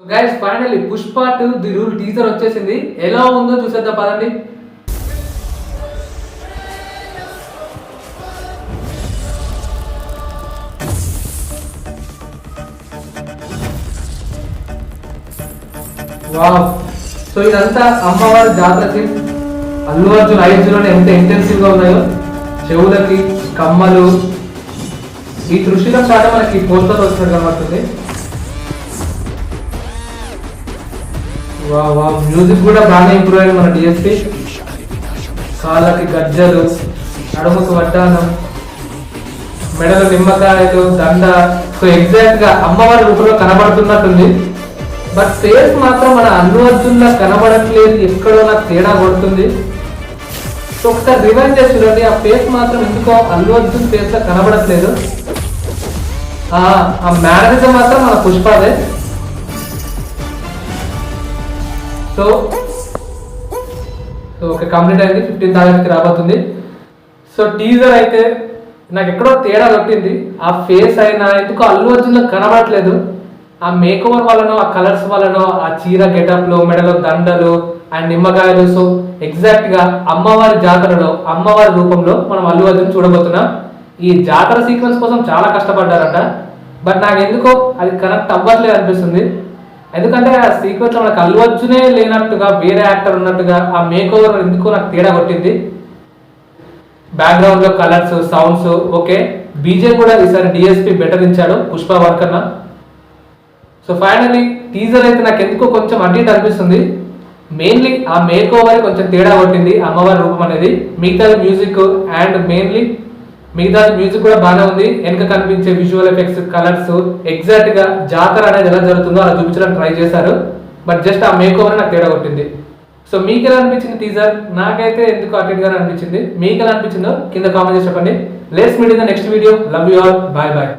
Guys finally Pushpa 2 the rule teaser వచ్చేసింది. ఎలా ఉందో చూసేద్దాం పదండి. వావ్, సో ఇదంతా అమ్మవారి జాతర సీన్. అల్లు అర్జున్ ఐదులోనే ఎంత ఇంటెన్సివ్ గా ఉన్నాయో, చెవులకి కమ్మలు, ఈ దృశ్యం చాట మనకి పోస్టర్ వచ్చినట్టు కనబడుతుంది. వా మ్యూజిక్ కూడా బాగా ఇంప్రూవ్ అయింది మన డిఎస్పి. కాళ్ళకి గజ్జలు, నడుముకు వడ్డానం, మెడలు నిమ్మకాయలు, దండ. సో ఎగ్జాక్ట్ గా అమ్మవారి రూపంలో కనబడుతున్నట్టుంది. బట్ ఫేస్ మాత్రం మన అల్లు అర్జున్ లా కనబడట్లేదు, ఎక్కడో నాకు తేడా కొడుతుంది. సో ఒకసారి రివైండ్ చేసి చూడండి, ఆ ఫేస్ మాత్రం ఎందుకో అల్లు అర్జున్ ఫేస్ లా కనబడట్లేదు. ఆ మేనరిజం మాత్రం మన పుష్పదే. సో ఓకే, కంప్లీట్ అయింది. 15th ఆగస్ట్కి రాబోతుంది. సో టీజర్ అయితే నాకు ఎక్కడో తేడా కొట్టింది. ఆ ఫేస్ అయినా ఎందుకో అల్లు అర్జున్ కనబడట్లేదు. ఆ మేకఓవర్ వల్లనో, ఆ కలర్స్ వల్లనో, ఆ చీర గెటప్లు, మెడలో దండలు అండ్ నిమ్మకాయలు. సో ఎగ్జాక్ట్ గా అమ్మవారి జాతరలో, అమ్మవారి రూపంలో మనం అల్లు అర్జున్ చూడబోతున్నాం. ఈ జాతర సీక్వెన్స్ కోసం చాలా కష్టపడ్డారంట. బట్ నాకు ఎందుకో అది కనెక్ట్ అవ్వట్లేదు అనిపిస్తుంది. ఎందుకంటే ఆ సీక్వెన్స్ లో మనకు అల్లు అర్జునే లేనట్టుగా, వేరే యాక్టర్ ఉన్నట్టుగా ఆ మేకఓవర్ ఎందుకో నాకు తేడా కొట్టింది. బ్యాక్గ్రౌండ్ లో కలర్స్, సౌండ్స్ ఓకే. బీజే కూడా ఈసారి డిఎస్పి బెటర్ ఇచ్చాడు పుష్ప వర్కర్న. సో ఫైనల్లీ టీజర్ అయితే నాకు ఎందుకో కొంచెం అటు ఇటు అనిపిస్తుంది. మెయిన్లీ ఆ మేక్ ఓవర్ కొంచెం తేడా కొట్టింది, అమ్మవారి రూపం అనేది. మిగతా మ్యూజిక్ అండ్ మెయిన్లీ మిగతా మ్యూజిక్ కూడా బాగానే ఉంది. వెనక కనిపించే విజువల్ ఎఫెక్ట్స్, కలర్స్ ఎగ్జాక్ట్ గా జాతర అనేది ఎలా జరుగుతుందో అలా చూపించడానికి ట్రై చేశారు. బట్ జస్ట్ ఆ మేక్ ఓవర్ నాకు తేడా కొట్టింది. సో మీకు ఎలా అనిపించింది టీజర్? నాకైతే ఎందుకు అటు ఇటుగా అనిపించింది. మీకు ఎలా అనిపించిందో కింద కామెంట్ చేసి చెప్పండి. Let's meet in the next video. Love you all, bye bye.